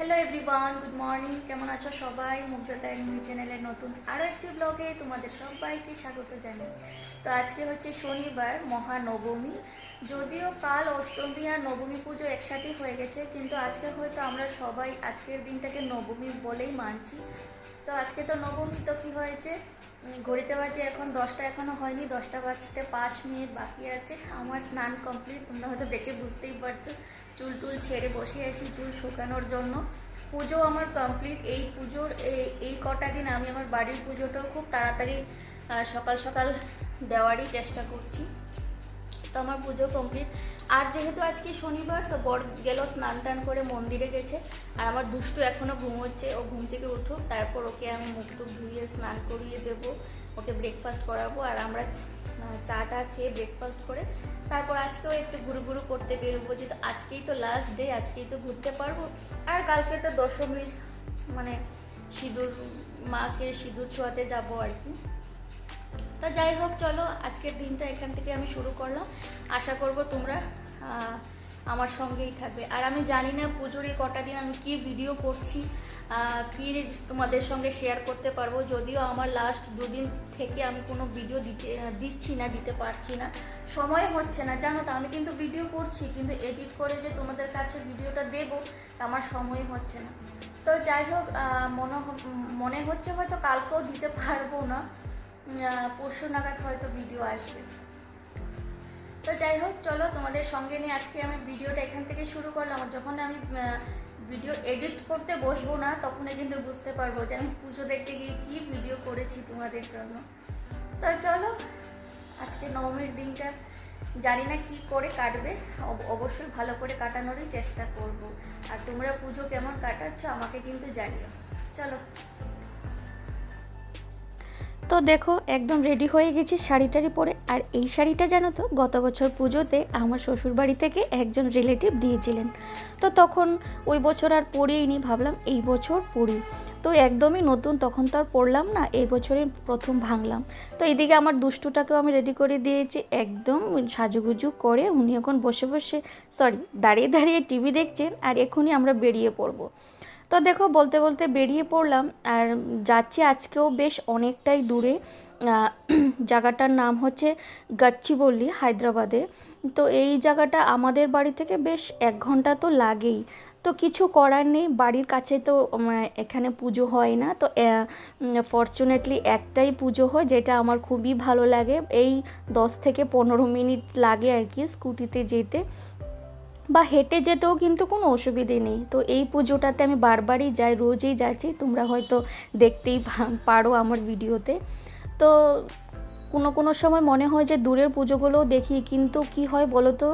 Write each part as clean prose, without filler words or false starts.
Hello everyone good morning केमन आछो सबाई मुग्धता enemy चैनेलेर नतून आरो एकटी ब्लगे तुम्हादेर सबाइके स्वागत जानाई। तो आज के होच्छे शनिवार महानवमी, जदिओ काल अष्टमी और नवमी पुजो एकसाथे हये गेछे, किन्तु आजके हयतो आमरा सबाई आजकेर दिनटाके नवमी बोलेई मानछि। तो आज के तो नवमी, तो कि हयेछे घड़ीते बाजे एखन 10टा एखोनो हयनि, 10टा बाजते 5 मिनिट बाकी आछे। आमार स्नान कमप्लीट, तोमरा हयतो देखे बुझतेई पारछो। चुल टुल छेड़े बसे आछि चुल शुकानोर जन्य। पुजो आमार कमप्लीट। এই পুজোর এই কটা দিন আমি আমার বাড়ির পুজোটাও খুব তাড়াতাড়ি সকাল সকাল দেওয়ারই চেষ্টা করছি। তো আমার পুজো কমপ্লিট। আর যেহেতু আজকে শনিবার, তো বর গেল স্নান টান করে মন্দিরে গেছে, আর আমার দুষ্টু এখনও ঘুমোচ্ছে। ও ঘুম থেকে উঠুক, তারপর ওকে আমি মুখ টুক ধুইয়ে স্নান করিয়ে দেবো, ওকে ব্রেকফাস্ট করাবো, আর আমরা চাটা খেয়ে ব্রেকফাস্ট করে তারপর আজকেও একটু ঘুরু ঘুরু করতে বেরোবো। যেহেতু আজকেই তো লাস্ট ডে, আজকেই তো ঘুরতে পারবো। আর কালকে তো দশমীর মানে সিঁদুর, মাকে সিঁদুর ছোঁয়াতে যাবো আর কি। তো যাই হোক, চলো আজকের দিনটা এখান থেকে আমি শুরু করলাম। আশা করব তোমরা আমার সঙ্গেই থাকবে। আর আমি জানি না পুজোর এই কটা দিন আমি কি ভিডিও করছি, কি তোমাদের সঙ্গে শেয়ার করতে পারবো। যদিও আমার লাস্ট দুদিন থেকে আমি কোনো ভিডিও দিতে পারছি না, সময় হচ্ছে না, জানো তো। আমি কিন্তু ভিডিও করছি, কিন্তু এডিট করে যে তোমাদের কাছে ভিডিওটা দেবো আমার সময় হচ্ছে না। তো যাই হোক, মনে হচ্ছে হয়তো কালকেও দিতে পারবো না, পরশু নাগাদ হয়তো ভিডিও আসবে। তো যাই হোক, চলো তোমাদের সঙ্গে নিয়ে আজকে আমি ভিডিওটা এখান থেকে শুরু করলাম। যখন আমি ভিডিও এডিট করতে বসবো না, তখনই কিন্তু বুঝতে পারবো যে আমি পুজো দেখতে গিয়ে কী ভিডিও করেছি তোমাদের জন্য। তো চলো, আজকে নবমীর দিনটা জানি না কী করে কাটবে, অবশ্যই ভালো করে কাটানোরই চেষ্টা করব। আর তোমরা পুজো কেমন কাটাচ্ছ আমাকে কিন্তু জানিও। চলো। তো দেখো, একদম রেডি হয়ে গেছি শাড়ি টাড়ি পরে। আর এই শাড়িটা জানো তো, গত বছর পুজোতে আমার শ্বশুরবাড়ি থেকে একজন রিলেটিভ দিয়েছিলেন। তো তখন ওই বছর আর পরিনি, ভাবলাম এই বছর পরি। তো একদমই নতুন, তখন তো আর পরলাম না, এই বছরই প্রথম ভাঙলাম। তো এইদিকে আমার দুষ্টুটাকেও আমি রেডি করে দিয়েছি, একদম সাজুগুজু করে। উনি এখন দাঁড়িয়ে দাঁড়িয়ে টিভি দেখছেন, আর এখনই আমরা বেরিয়ে পড়বো। তো দেখো, বলতে বলতে বেরিয়ে পড়লাম, আর যাচ্ছি আজকেও বেশ অনেকটাই দূরে। জায়গাটার নাম হচ্ছে গাচ্চিবৌলি, হায়দ্রাবাদে। তো এই জায়গাটা আমাদের বাড়ি থেকে বেশ 1 ঘন্টা তো লাগেই। তো কিছু করার নেই, বাড়ির কাছে তো এখানে পুজো হয় না। তো ফরচুনেটলি একটাই পুজো হয়, যেটা আমার খুবই ভালো লাগে। এই 10 থেকে 15 মিনিট লাগে আর কি স্কুটিতে যেতে, বা হেঁটে যেতেও কিন্তু কোনো অসুবিধে নেই। তো এই পুজোটাতে আমি বারবারই যাই, রোজই যাচ্ছি, তোমরা হয়তো দেখতেই পারো আমার ভিডিওতে। তো কোনো সময় মনে হয় যে দূরের পুজোগুলোও দেখি, কিন্তু কি হয় বলো তো,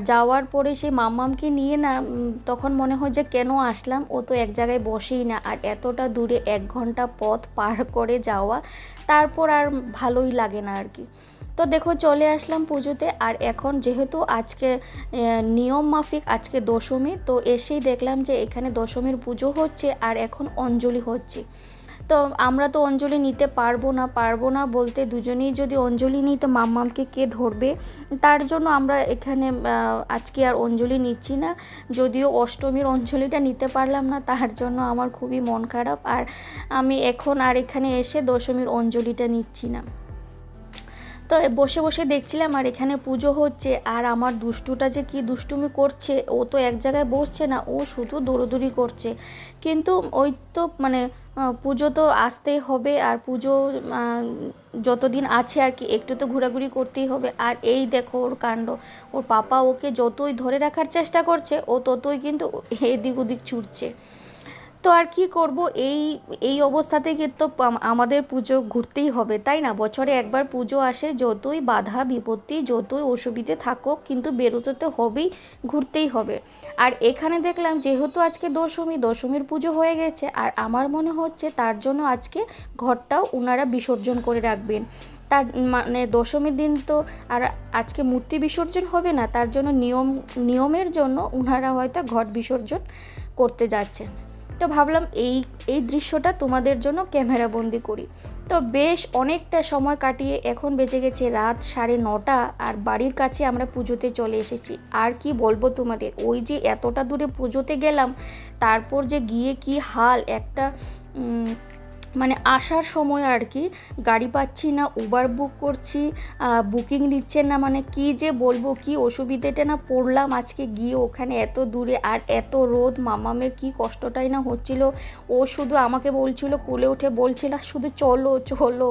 যাওয়ার পরে সেই মাম্মামকে নিয়ে না, তখন মনে হয় যে কেন আসলাম, ও তো এক জায়গায় বসেই না। আর এতটা দূরে 1 ঘন্টা পথ পার করে যাওয়া, তারপর আর ভালোই লাগে না আর কি। তো দেখো, চলে আসলাম পুজোতে। আর এখন যেহেতু আজকে নিয়ম মাফিক আজকে দশমী, তো এসেই দেখলাম যে এখানে দশমীর পুজো হচ্ছে, আর এখন অঞ্জলি হচ্ছে। তো আমরা তো অঞ্জলি নিতে পারবো না বলতে, দুজনেই যদি অঞ্জলি নিই তো মাম্মামকে কে ধরবে। তার জন্য আমরা এখানে আজকে আর অঞ্জলি নিচ্ছি না। যদিও অষ্টমীর অঞ্জলিটা নিতে পারলাম না, তার জন্য আমার খুবই মন খারাপ। আর আমি এখন আর এখানে এসে দশমীর অঞ্জলিটা নিচ্ছি না। তো বসে বসে দেখছিলাম, আর এখানে পুজো হচ্ছে। আর আমার দুষ্টুটা যে কি দুষ্টুমি করছে, ও তো এক জায়গায় বসছে না, ও শুধু দৌড়োদৌড়ি করছে। কিন্তু ওই তো পুজো তো আসতেই হবে, আর পুজো যতদিন আছে আর কি, একটু তো ঘোরাঘুরি করতেই হবে। আর এই দেখো ওর কাণ্ড, ওর পাপা ওকে যতই ধরে রাখার চেষ্টা করছে, ও ততই কিন্তু এদিক ওদিক ছুটছে। তো আর কি করব, এই অবস্থাতে কিন্তু আমাদের পুজো ঘুরতেই হবে, তাই না? বছরে একবার পুজো আসে, যতই বাধা বিপত্তি, যতই অসুবিধে থাকুক, কিন্তু বেরোতে তো হবেই, ঘুরতেই হবে। আর এখানে দেখলাম যেহেতু আজকে দশমীর পুজো হয়ে গেছে, আর আমার মনে হচ্ছে তার জন্য আজকে ঘরটাও ওনারা বিসর্জন করে রাখবেন। তার মানে দশমীর দিন তো আর আজকে মূর্তি বিসর্জন হবে না, তার জন্য নিয়মের জন্য ওনারা হয়তো ঘট বিসর্জন করতে যাচ্ছেন। তো ভাবলাম এই দৃশ্যটা তোমাদের জন্য ক্যামেরা বন্দি করি। তো বেশ অনেকটা সময় কাটিয়ে এখন বেজে গেছে রাত 9:30 আর বাড়ির কাছে আমরা পুজোতে চলে এসেছি। আর কি বলবো তোমাদের, ওই যে এতটা দূরে পুজোতে গেলাম, তারপর যে গিয়ে কি হাল একটা মানে আসার সময় আর কি গাড়ি পাচ্ছি না, উবার বুক করছি, বুকিং নিচ্ছে না, মানে কি যে বলবো, কি অসুবিধাটা না পড়লাম আজকে গিয়ে ওখানে এত দূরে আর এত রোদ। মামামের কি কষ্টটাই না হচ্ছিল, ও শুধু আমাকে বলছিল, কোলে উঠে বলছিল শুধু চলো চলো।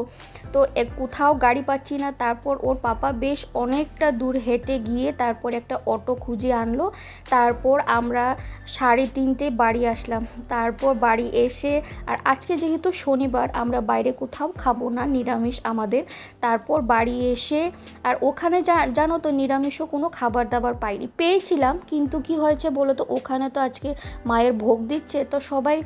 তো কোথাও গাড়ি পাচ্ছি না। তারপর ওর পাপা বেশ অনেকটা দূর হেঁটে গিয়ে তারপর একটা অটো খুঁজে আনলো। তারপর আমরা 3:30 বাড়ি আসলাম। তারপর বাড়ি এসে, আর আজকে যেহেতু শনিবার আমরা বাইরে কোথাও খাবো না, নিরামিষ আমাদের। তারপর বাড়ি এসে, আর ওখানে জানো তো নিরামিষও কোনো খাবার দাবার পাইনি, পেয়েছিলাম কিন্তু কি হয়েছে বলো তো, ওখানে তো আজকে মায়ের ভোগ দিচ্ছে, তো সবাই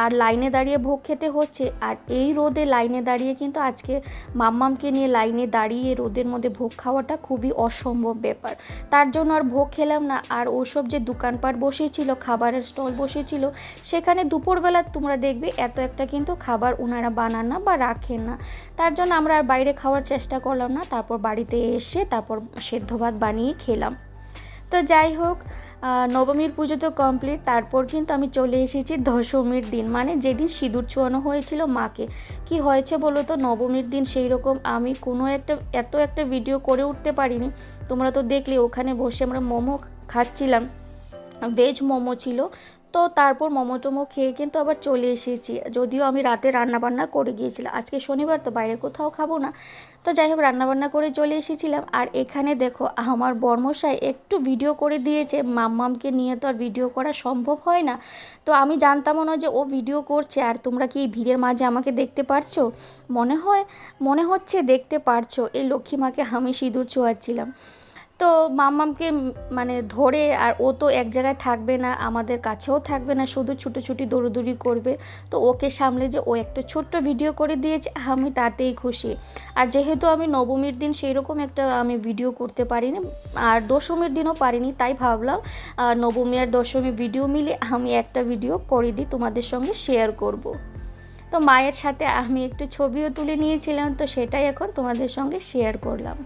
আর লাইনে দাঁড়িয়ে ভোগ খেতে হচ্ছে। আর এই রোদে লাইনে দাঁড়িয়ে কিন্তু আজকে মাম্মামকে নিয়ে লাইনে দাঁড়িয়ে রোদের মধ্যে ভোগ খাওয়াটা খুবই অসম্ভব ব্যাপার। তার জন্য আর ভোগ খেলাম না। আর ওসব যে দোকানপাট বসেছিল, খাবারের স্টল বসেছিল, সেখানে দুপুরবেলা তোমরা দেখবে এত একটা কিন্তু খাবার ওনারা বানান না বা রাখেন না। তার জন্য আমরা আর বাইরে খাওয়ার চেষ্টা করলাম না। তারপর বাড়িতে এসে তারপর সেদ্ধ ভাত বানিয়ে খেলাম। তো যাই হোক, নবমীর পুজো তো কমপ্লিট। তারপর কিন্তু আমি চলে এসেছি দশমীর দিন, মানে যেদিন সিঁদুর ছোঁয়ানো হয়েছিল মাকে। কি হয়েছে বলো তো, নবমীর দিন সেই রকম আমি কোনো এত একটা ভিডিও করে উঠতে পারিনি। তোমরা তো দেখলে ওখানে বসে আমরা মোমো খাচ্ছিলাম, ভেজ মোমো ছিল। তো তারপর মোমো টোমো খেয়ে কিন্তু আবার চলে এসেছি, যদিও আমি রাতে রান্নাবান্না করে গিয়েছিলাম, আজকে শনিবার তো বাইরে কোথাও খাবো না। তো যাই হোক রান্নাবান্না করে চলে এসেছিলাম। আর এখানে দেখো আমার বর্মশাই একটু ভিডিও করে দিয়েছে, মাম্মামকে নিয়ে তো আর ভিডিও করা সম্ভব হয় না। তো আমি জানতামও না যে ও ভিডিও করছে। আর তোমরা কি এই ভিড়ের মাঝে আমাকে দেখতে পারছো? মনে হচ্ছে দেখতে পারছো, এই লক্ষ্মী মাকে আমি সিঁদুর ছোঁয়াচ্ছিলাম। তো মাম্মামকে মানে ধরে, আর ও তো এক জায়গায় থাকবে না, আমাদের কাছেও থাকবে না, শুধু ছুটোছুটি দৌড়োদৌড়ি করবে। তো ওকে সামলে যে ও একটা ছোট্ট ভিডিও করে দিয়েছে, আমি তাতেই খুশি। আর যেহেতু আমি নবমীর দিন সেই রকম একটা আমি ভিডিও করতে পারিনি, আর দশমীর দিনও পারিনি, তাই ভাবলাম নবমী আর দশমী ভিডিও মিলে আমি একটা ভিডিও করে দিই, তোমাদের সঙ্গে শেয়ার করব। তো মায়ের সাথে আমি একটু ছবিও তুলে নিয়েছিলাম, তো সেটাই এখন তোমাদের সঙ্গে শেয়ার করলাম।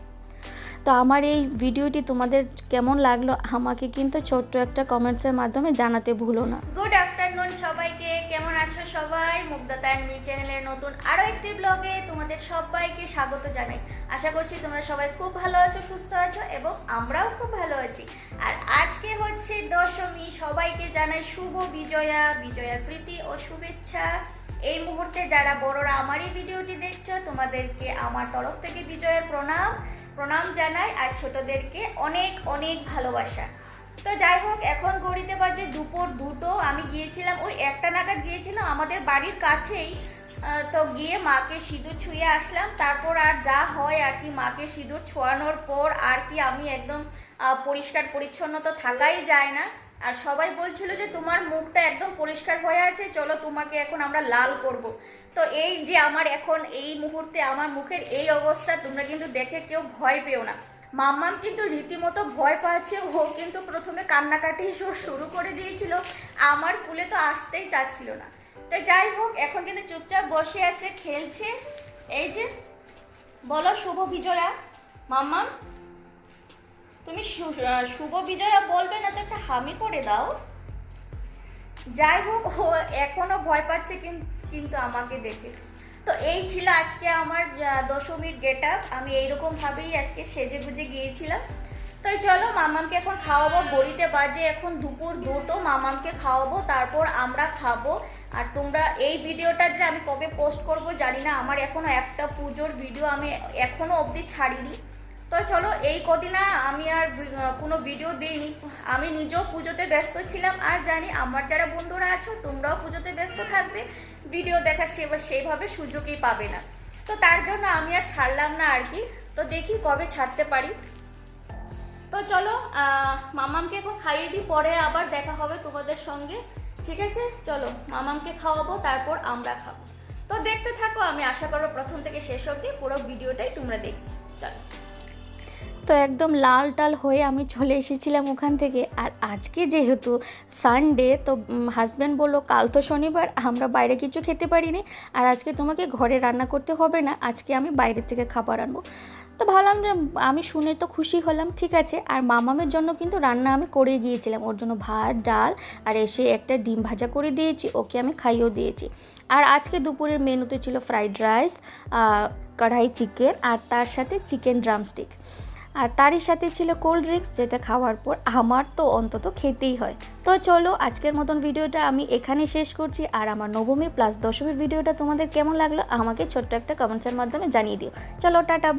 তো আমার এই ভিডিওটি তোমাদের কেমন লাগলো আমাকে কিন্তু ছোট্ট একটা কমেন্টসের মাধ্যমে জানাতে ভুলো না। গুড আফটারনুন সবাইকে, কেমন আছো সবাই? মুগ্ধতা অ্যান্ড মি চ্যানেলের নতুন আরও একটি ব্লগে তোমাদের সবাইকে স্বাগত জানাই। আশা করছি তোমরা সবাই খুব ভালো আছো, সুস্থ আছো এবং আমরাও খুব ভালো আছি। আর আজকে হচ্ছে দশমী, সবাইকে জানাই শুভ বিজয়া, বিজয়ার প্রীতি ও শুভেচ্ছা। এই মুহূর্তে যারা বড়রা আমার এই ভিডিওটি দেখছো, তোমাদেরকে আমার তরফ থেকে বিজয়ার প্রণাম জানাই, আর ছোটদেরকে অনেক অনেক ভালোবাসা। তো যাই হোক, এখন ঘড়িতে বাজে দুপুর 2টো। আমি গিয়েছিলাম ওই 1টা নাগাদ গিয়েছিলাম আমাদের বাড়ির কাছেই। তো গিয়ে মাকে সিঁদুর ছুঁয়ে আসলাম। তারপর আর যা হয় আর কি, মাকে সিঁদুর ছোঁয়ানোর পর আর কি আমি একদম পরিষ্কার পরিচ্ছন্ন তো থাকাই যায় না। আর সবাই বলছিল যে তোমার মুখটা একদম পরিষ্কার হয়ে আছে, চলো তোমাকে এখন আমরা লাল করব। তো এই যে আমার এখন এই মুহূর্তে আমার মুখের এই অবস্থা, তোমরা কিন্তু দেখে কেউ ভয় পেও না। মাম্মাম কিন্তু রীতিমতো ভয় পাচ্ছে, ও কিন্তু প্রথমে কান্নাকাটি শুরু করে দিয়েছিল, আমার কুলে তো আসতেই চাচ্ছিল না। তো যাই হোক, এখন কিন্তু চুপচাপ বসে আছে, খেলছে। এই যে বলো শুভ বিজয়া। মাম্মাম তুমি শুভ বিজয়া বলবে না তো একটা হামি করে দাও। যাই হোক, ও এখনো ভয় পাচ্ছে কিন্তু আমাকে দেখে। তো এই ছিল আজকে আমার দশমীর গেট আপ। আমি এইরকমভাবেই আজকে সেজে গুজে গিয়েছিলাম। তো চলো মামামকে এখন খাওয়াবো, ঘড়িতে বাজে এখন দুপুর 2টো। মামামকে খাওয়াবো, তারপর আমরা খাবো। আর তোমরা এই ভিডিওটা যে আমি কবে পোস্ট করব জানি না, আমার এখনও একটা পুজোর ভিডিও আমি এখনও অবধি ছাড়িনি। তো চলো, এই কদিন আমি আর কোনো ভিডিও দিইনি, আমি নিজেও পুজোতে ব্যস্ত ছিলাম। আর জানি আমার যারা বন্ধুরা আছো তোমরাও পুজোতে ব্যস্ত থাকবে, ভিডিও দেখার সেইভাবে সুযোগই পাবে না। তো তার জন্য আমি আর ছাড়লাম না আর কি। তো দেখি কবে ছাড়তে পারি। তো চলো মামামকে এখন খাইয়ে দিই, পরে আবার দেখা হবে তোমাদের সঙ্গে, ঠিক আছে? চলো মামামকে খাওয়াবো, তারপর আমরা খাবো। তো দেখতে থাকো, আমি আশা করবো প্রথম থেকে শেষ অবধি পুরো ভিডিওটাই তোমরা দেখবে। চলো। তো একদম লাল টাল হয়ে আমি চলে এসেছিলাম ওখান থেকে। আর আজকে যেহেতু সানডে, তো হাজব্যান্ড বললো কাল তো শনিবার, আমরা বাইরে কিছু খেতে পারিনি, আর আজকে তোমাকে ঘরে রান্না করতে হবে না, আজকে আমি বাইরে থেকে খাবার আনবো। তো ভাবলাম যে আমি শুনে তো খুশি হলাম, ঠিক আছে। আর মামামের জন্য কিন্তু রান্না আমি করে গিয়েছিলাম, ওর জন্য ভাত ডাল আর এসে একটা ডিম ভাজা করে দিয়েছি, ওকে আমি খাইয়েও দিয়েছি। আর আজকে দুপুরের মেনুতে ছিল ফ্রাইড রাইস, কড়াই চিকেন, আর তার সাথে চিকেন ড্রামস্টিক, আর তারই সাথে ছিল কোল্ড ড্রিঙ্কস, যেটা খাওয়ার পর আমার তো অন্তত খেতেই হয়। তো চলো আজকের মতন ভিডিওটা আমি এখানে শেষ করছি। আর আমার নবমী প্লাস দশমীর ভিডিওটা তোমাদের কেমন লাগলো আমাকে ছোট্ট একটা কমেন্টসের মাধ্যমে জানিয়ে দিও। চলো টাটা।